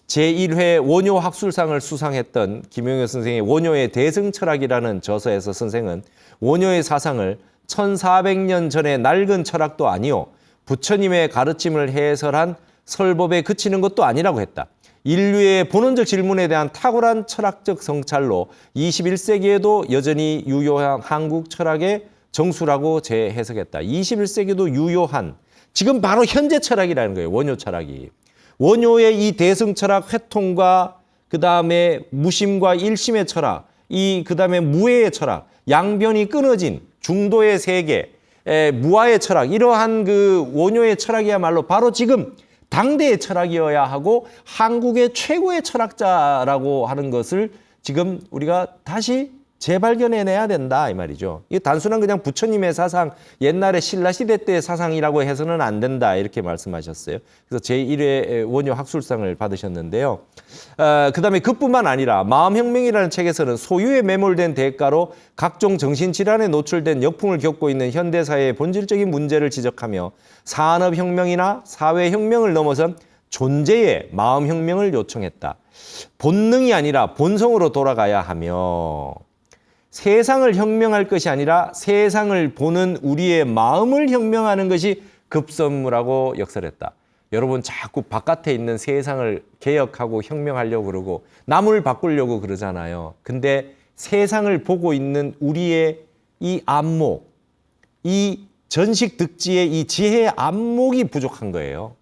제1회 원효 학술상을 수상했던 김용효 선생의 원효의 대승철학이라는 저서에서 선생은 원효의 사상을 1400년 전의 낡은 철학도 아니요 부처님의 가르침을 해설한 설법에 그치는 것도 아니라고 했다. 인류의 본원적 질문에 대한 탁월한 철학적 성찰로 21세기에도 여전히 유효한 한국 철학의 정수라고 재해석했다. 21세기도 유효한 지금 바로 현재 철학이라는 거예요. 원효 철학이. 원효의 이 대승 철학 회통과 그다음에 무심과 일심의 철학, 그다음에 무해의 철학, 양변이 끊어진 중도의 세계, 무아의 철학, 이러한 그 원효의 철학이야말로 바로 지금 당대의 철학이어야 하고 한국의 최고의 철학자라고 하는 것을 지금 우리가 다시 재발견해내야 된다 이 말이죠. 이게 단순한 그냥 부처님의 사상, 옛날에 신라시대 때의 사상이라고 해서는 안 된다 이렇게 말씀하셨어요. 그래서 제1회 원효 학술상을 받으셨는데요. 그다음에 그뿐만 아니라 마음혁명이라는 책에서는 소유에 매몰된 대가로 각종 정신질환에 노출된 역풍을 겪고 있는 현대사회의 본질적인 문제를 지적하며 산업혁명이나 사회혁명을 넘어선 존재의 마음혁명을 요청했다. 본능이 아니라 본성으로 돌아가야 하며 세상을 혁명할 것이 아니라 세상을 보는 우리의 마음을 혁명하는 것이 급선무라고 역설했다. 여러분 자꾸 바깥에 있는 세상을 개혁하고 혁명하려고 그러고 남을 바꾸려고 그러잖아요. 근데 세상을 보고 있는 우리의 이 안목, 이 전식 득지의 이 지혜의 안목이 부족한 거예요.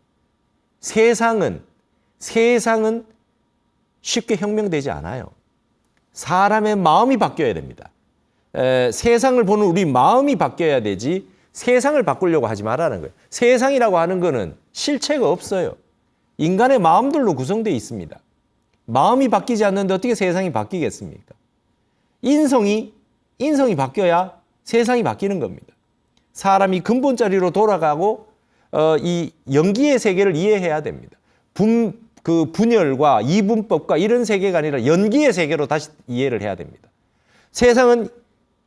세상은 쉽게 혁명되지 않아요. 사람의 마음이 바뀌어야 됩니다. 세상을 보는 우리 마음이 바뀌어야 되지 세상을 바꾸려고 하지 말라는 거예요. 세상이라고 하는 거는 실체가 없어요. 인간의 마음들로 구성되어 있습니다. 마음이 바뀌지 않는데 어떻게 세상이 바뀌겠습니까? 인성이 바뀌어야 세상이 바뀌는 겁니다. 사람이 근본자리로 돌아가고 이 연기의 세계를 이해해야 됩니다. 분열과 이분법과 이런 세계가 아니라 연기의 세계로 다시 이해를 해야 됩니다. 세상은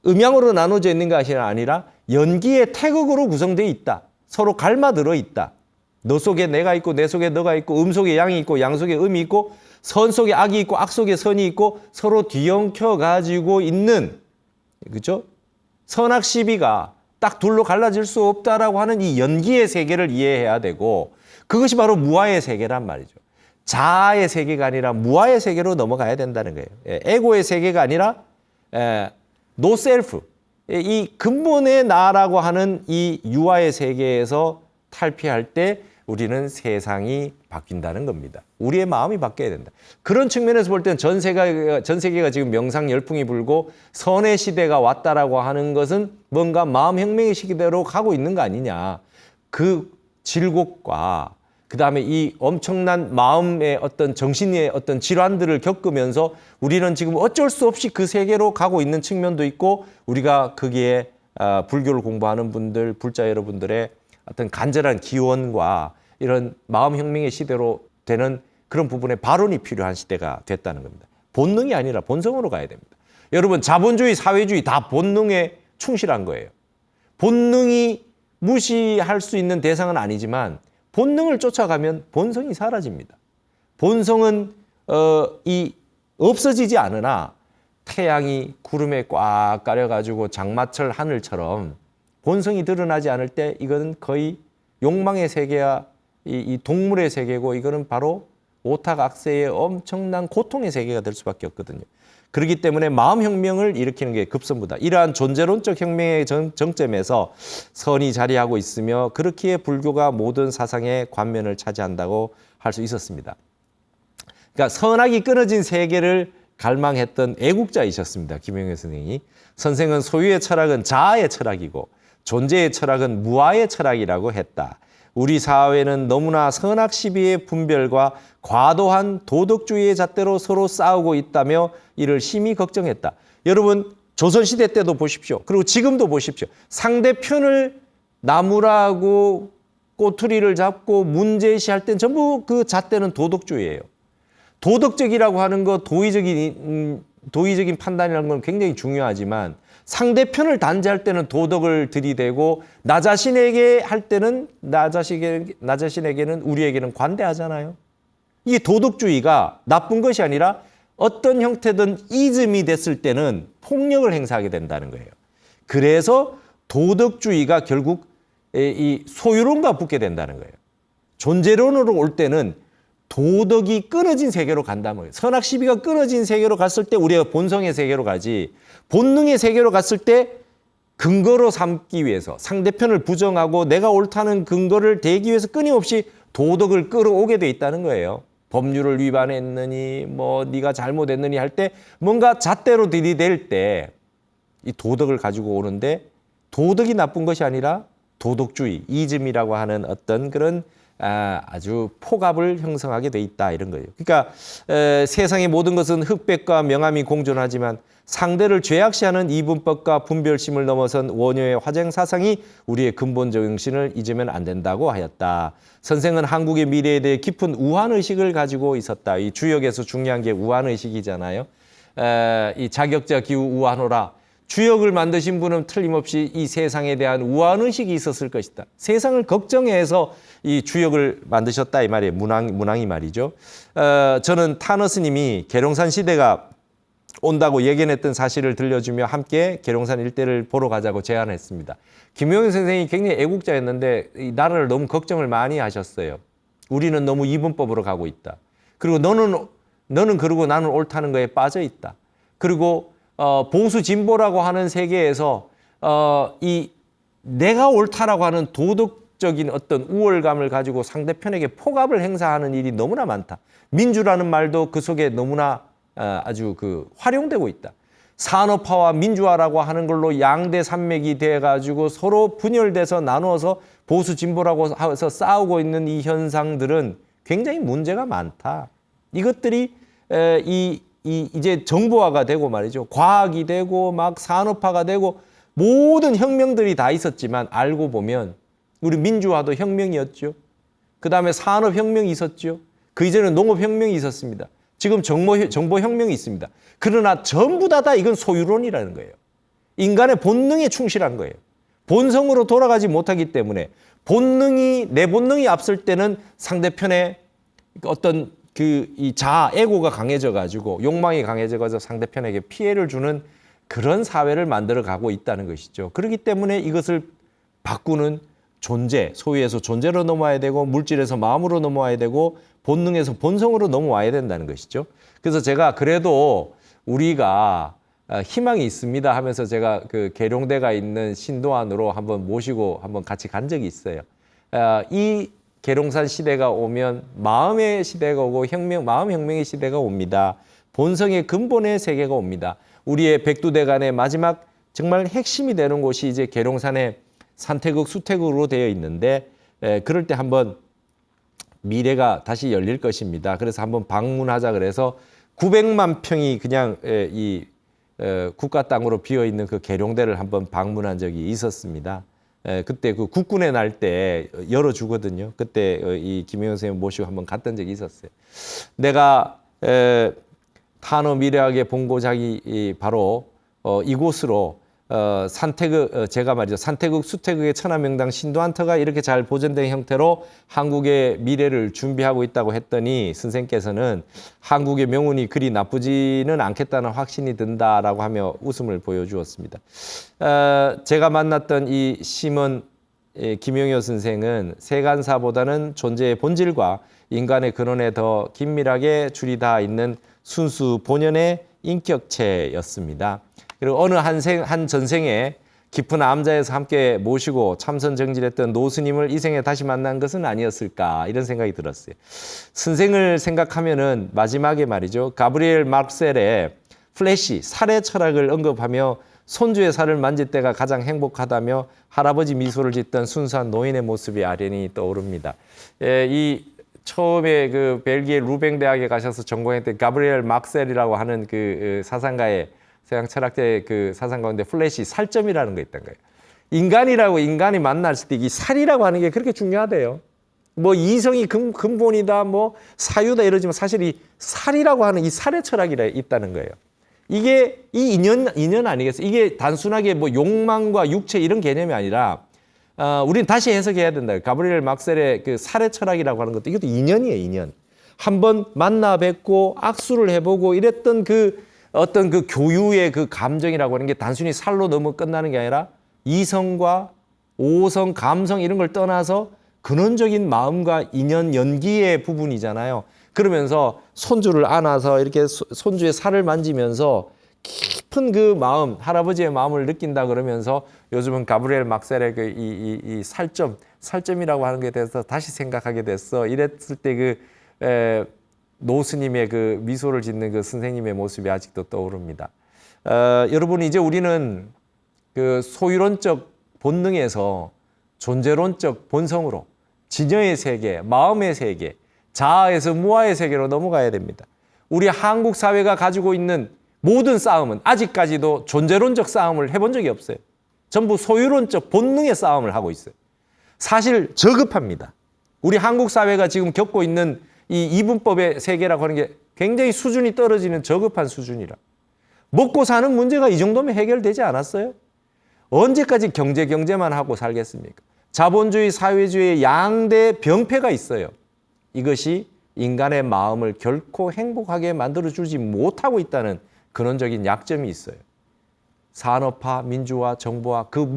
음양으로 나눠져 있는 것이 아니라 연기의 태극으로 구성되어 있다. 서로 갈마들어 있다. 너 속에 내가 있고 내 속에 너가 있고 속에 양이 있고 양 속에 음이 있고 선 속에 악이 있고 악 속에 선이 있고 서로 뒤엉켜 가지고 있는, 그죠? 선악 시비가 딱 둘로 갈라질 수 없다라고 하는 이 연기의 세계를 이해해야 되고 그것이 바로 무아의 세계란 말이죠. 자아의 세계가 아니라 무아의 세계로 넘어가야 된다는 거예요. 에고의 세계가 아니라 노 셀프, 이 근본의 나라고 하는 이 유아의 세계에서 탈피할 때 우리는 세상이 바뀐다는 겁니다. 우리의 마음이 바뀌어야 된다. 그런 측면에서 볼 때는 전 세계가 지금 명상 열풍이 불고 선의 시대가 왔다라고 하는 것은 뭔가 마음혁명의 시대로 가고 있는 거 아니냐. 그 질곡과 그다음에 이 엄청난 마음의 어떤 정신의 어떤 질환들을 겪으면서 우리는 지금 어쩔 수 없이 그 세계로 가고 있는 측면도 있고, 우리가 거기에 불교를 공부하는 분들, 불자 여러분들의 어떤 간절한 기원과 이런 마음혁명의 시대로 되는 그런 부분에 발언이 필요한 시대가 됐다는 겁니다. 본능이 아니라 본성으로 가야 됩니다. 여러분, 자본주의, 사회주의 다 본능에 충실한 거예요. 본능이 무시할 수 있는 대상은 아니지만 본능을 쫓아가면 본성이 사라집니다. 본성은 없어지지 않으나 태양이 구름에 꽉 가려가지고 장마철 하늘처럼 본성이 드러나지 않을 때 이거는 거의 욕망의 세계야 이 동물의 세계고, 이거는 바로 오탁악세의 엄청난 고통의 세계가 될 수밖에 없거든요. 그렇기 때문에 마음혁명을 일으키는 게 급선무다. 이러한 존재론적 혁명의 정점에서 선이 자리하고 있으며, 그렇기에 불교가 모든 사상의 관면을 차지한다고 할 수 있었습니다. 그러니까 선악이 끊어진 세계를 갈망했던 애국자이셨습니다. 김영현 선생이. 선생은 소유의 철학은 자아의 철학이고 존재의 철학은 무아의 철학이라고 했다. 우리 사회는 너무나 선악 시비의 분별과 과도한 도덕주의의 잣대로 서로 싸우고 있다며 이를 심히 걱정했다. 여러분, 조선시대 때도 보십시오. 그리고 지금도 보십시오. 상대편을 나무라고 꼬투리를 잡고 문제시할 땐 전부 그 잣대는 도덕주의예요. 도덕적이라고 하는 거, 도의적인 판단이라는 건 굉장히 중요하지만 상대편을 단죄할 때는 도덕을 들이대고 나 자신에게 할 때는 나 자신에게는 우리에게는 관대하잖아요. 이 도덕주의가 나쁜 것이 아니라 어떤 형태든 이즘이 됐을 때는 폭력을 행사하게 된다는 거예요. 그래서 도덕주의가 결국 이 소유론과 붙게 된다는 거예요. 존재론으로 올 때는 도덕이 끊어진 세계로 간다는 거예요. 선악 시비가 끊어진 세계로 갔을 때 우리가 본성의 세계로 가지, 본능의 세계로 갔을 때 근거로 삼기 위해서 상대편을 부정하고 내가 옳다는 근거를 대기 위해서 끊임없이 도덕을 끌어오게 돼 있다는 거예요. 법률을 위반했느니 뭐 네가 잘못했느니 할 때 뭔가 잣대로 들이댈 때 이 도덕을 가지고 오는데, 도덕이 나쁜 것이 아니라 도덕주의, 이즘이라고 하는 어떤 그런 아주 폭압을 형성하게 돼 있다, 이런 거예요. 그러니까 세상의 모든 것은 흑백과 명암이 공존하지만 상대를 죄악시하는 이분법과 분별심을 넘어선 원효의 화쟁 사상이 우리의 근본 정신을 잊으면 안 된다고 하였다. 선생은 한국의 미래에 대해 깊은 우환의식을 가지고 있었다. 이 주역에서 중요한 게 우환의식이잖아요. 이 자격자 기후 우환호라. 주역을 만드신 분은 틀림없이 이 세상에 대한 우환의식이 있었을 것이다. 세상을 걱정해서 이 주역을 만드셨다, 이 말이에요. 문왕이 말이죠. 저는 타너 스님이 계룡산 시대가 온다고 예견했던 사실을 들려주며 함께 계룡산 일대를 보러 가자고 제안했습니다. 김용현 선생이 굉장히 애국자였는데 이 나라를 너무 걱정을 많이 하셨어요. 우리는 너무 이분법으로 가고 있다. 그리고 너는 그러고 나는 옳다는 거에 빠져 있다. 그리고 보수 진보라고 하는 세계에서 이 내가 옳다라고 하는 도덕적인 어떤 우월감을 가지고 상대편에게 폭압을 행사하는 일이 너무나 많다. 민주라는 말도 그 속에 너무나 아주 활용되고 있다. 산업화와 민주화라고 하는 걸로 양대 산맥이 돼가지고 서로 분열돼서 나누어서 보수 진보라고 해서 싸우고 있는 이 현상들은 굉장히 문제가 많다. 이것들이 이제 정보화가 되고 말이죠. 과학이 되고 막 산업화가 되고 모든 혁명들이 다 있었지만 알고 보면 우리 민주화도 혁명이었죠. 그 다음에 산업혁명이 있었죠. 그 이전에는 농업혁명이 있었습니다. 지금 정보혁명이 있습니다. 그러나 전부 다 이건 소유론이라는 거예요. 인간의 본능에 충실한 거예요. 본성으로 돌아가지 못하기 때문에 내 본능이 앞설 때는 상대편의 어떤 이 자아, 에고가 강해져가지고 욕망이 강해져가지고 상대편에게 피해를 주는 그런 사회를 만들어 가고 있다는 것이죠. 그렇기 때문에 이것을 바꾸는 소유에서 존재로 넘어와야 되고 물질에서 마음으로 넘어와야 되고 본능에서 본성으로 넘어와야 된다는 것이죠. 그래서 제가 그래도 우리가 희망이 있습니다 하면서 제가 그 계룡대가 있는 신도안으로 한번 모시고 한번 같이 간 적이 있어요. 이 계룡산 시대가 오면 마음의 시대가 오고 마음 혁명의 시대가 옵니다. 본성의 근본의 세계가 옵니다. 우리의 백두대간의 마지막 정말 핵심이 되는 곳이 이제 계룡산의 산태극, 수태극으로 되어 있는데 그럴 때 한번 미래가 다시 열릴 것입니다. 그래서 한번 방문하자 그래서 900만 평이 그냥 이 국가 땅으로 비어 있는 그 계룡대를 한번 방문한 적이 있었습니다. 그때 그 국군의 날 때 열어주거든요. 그때 이 김영현 선생님 모시고 한번 갔던 적이 있었어요. 내가 탄호 미래학의 본고장이 바로 이곳으로 산태극 제가 말이죠. 산태극, 수태극의 천하명당 신도안터가 이렇게 잘 보존된 형태로 한국의 미래를 준비하고 있다고 했더니 선생께서는 한국의 명운이 그리 나쁘지는 않겠다는 확신이 든다라고 하며 웃음을 보여주었습니다. 제가 만났던 이 심은 김영효 선생은 세간사보다는 존재의 본질과 인간의 근원에 더 긴밀하게 줄이 닿아 있는 순수 본연의 인격체였습니다. 그리고 어느 한 전생에 깊은 암자에서 함께 모시고 참선정진했던 노스님을 이 생에 다시 만난 것은 아니었을까 이런 생각이 들었어요. 선생을 생각하면은 마지막에 말이죠. 가브리엘 마르셀의 플래시 살의 철학을 언급하며 손주의 살을 만질 때가 가장 행복하다며 할아버지 미소를 짓던 순수한 노인의 모습이 아련히 떠오릅니다. 이 처음에 그 벨기에 루뱅 대학에 가셔서 전공했던 가브리엘 막셀이라고 하는 그 사상가의 서양 철학자의 그 사상 가운데 플래시 살점이라는 거 있던 거예요. 인간이 만났을 때 이 살이라고 하는 게 그렇게 중요하대요. 뭐 이성이 근본이다, 뭐 사유다 이러지만 사실 이 살이라고 하는 이 살의 철학이 있다는 거예요. 이게 이 인연 아니겠어요? 이게 단순하게 뭐 욕망과 육체 이런 개념이 아니라 우리는 다시 해석해야 된다. 가브리엘 막셀의 그 살의 철학이라고 하는 것도 이것도 인연이에요, 인연. 한번 만나 뵙고 악수를 해보고 이랬던 그 어떤 그 교유의 그 감정이라고 하는 게 단순히 살로 너무 끝나는 게 아니라 이성과 오성, 감성 이런 걸 떠나서 근원적인 마음과 인연, 연기의 부분이잖아요. 그러면서 손주를 안아서 이렇게 손주의 살을 만지면서 깊은 그 마음, 할아버지의 마음을 느낀다 그러면서 요즘은 가브리엘 막셀의 그 이 살점이라고 하는 것에 대해서 다시 생각하게 됐어. 이랬을 때 그 노스님의 그 미소를 짓는 그 선생님의 모습이 아직도 떠오릅니다. 여러분 이제 우리는 그 소유론적 본능에서 존재론적 본성으로 진여의 세계, 마음의 세계, 자아에서 무아의 세계로 넘어가야 됩니다. 우리 한국 사회가 가지고 있는 모든 싸움은 아직까지도 존재론적 싸움을 해본 적이 없어요. 전부 소유론적 본능의 싸움을 하고 있어요. 사실 저급합니다. 우리 한국 사회가 지금 겪고 있는 이 이분법의 세계라고 하는 게 굉장히 수준이 떨어지는 저급한 수준이라. 먹고 사는 문제가 이 정도면 해결되지 않았어요? 언제까지 경제만 하고 살겠습니까? 자본주의, 사회주의의 양대 병폐가 있어요. 이것이 인간의 마음을 결코 행복하게 만들어주지 못하고 있다는 근원적인 약점이 있어요. 산업화, 민주화, 정보화, 그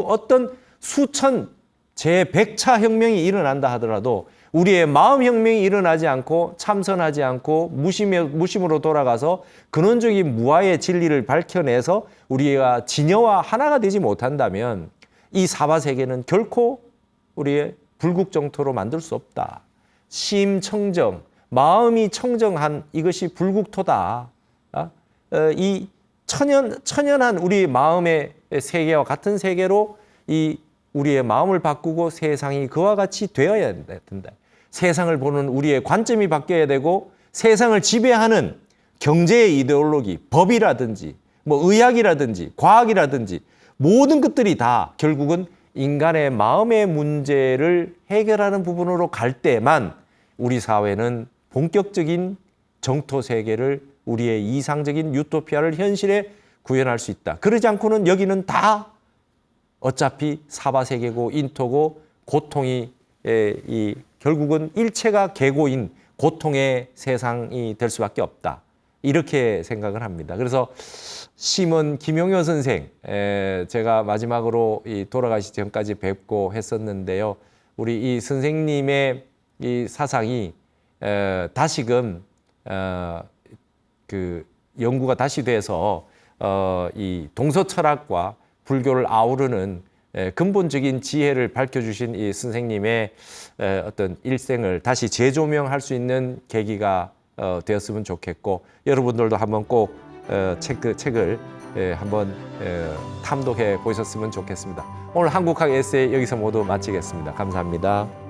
어떤 수천, 제100차 혁명이 일어난다 하더라도 우리의 마음 혁명이 일어나지 않고 참선하지 않고 무심으로 돌아가서 근원적인 무아의 진리를 밝혀내서 우리가 진여와 하나가 되지 못한다면 이 사바세계는 결코 우리의 불국정토로 만들 수 없다. 심청정, 마음이 청정한 이것이 불국토다. 이 천연한 우리 마음의 세계와 같은 세계로 이 우리의 마음을 바꾸고 세상이 그와 같이 되어야 된다. 세상을 보는 우리의 관점이 바뀌어야 되고 세상을 지배하는 경제의 이데올로기, 법이라든지 뭐 의학이라든지 과학이라든지 모든 것들이 다 결국은 인간의 마음의 문제를 해결하는 부분으로 갈 때만 우리 사회는 본격적인 정토 세계를 우리의 이상적인 유토피아를 현실에 구현할 수 있다. 그러지 않고는 여기는 다 어차피 사바세계고 인토고 고통이 결국은 일체가 계고인 고통의 세상이 될 수밖에 없다. 이렇게 생각을 합니다. 그래서 심은 김용효 선생, 제가 마지막으로 돌아가시기 전까지 뵙고 했었는데요. 우리 이 선생님의 이 사상이 다시금 그 연구가 다시 돼서 이 동서 철학과 불교를 아우르는 근본적인 지혜를 밝혀주신 이 선생님의 어떤 일생을 다시 재조명할 수 있는 계기가 되었으면 좋겠고, 여러분들도 한번 꼭 책을 한번 탐독해 보셨으면 좋겠습니다. 오늘 한국학 에세이 여기서 모두 마치겠습니다. 감사합니다.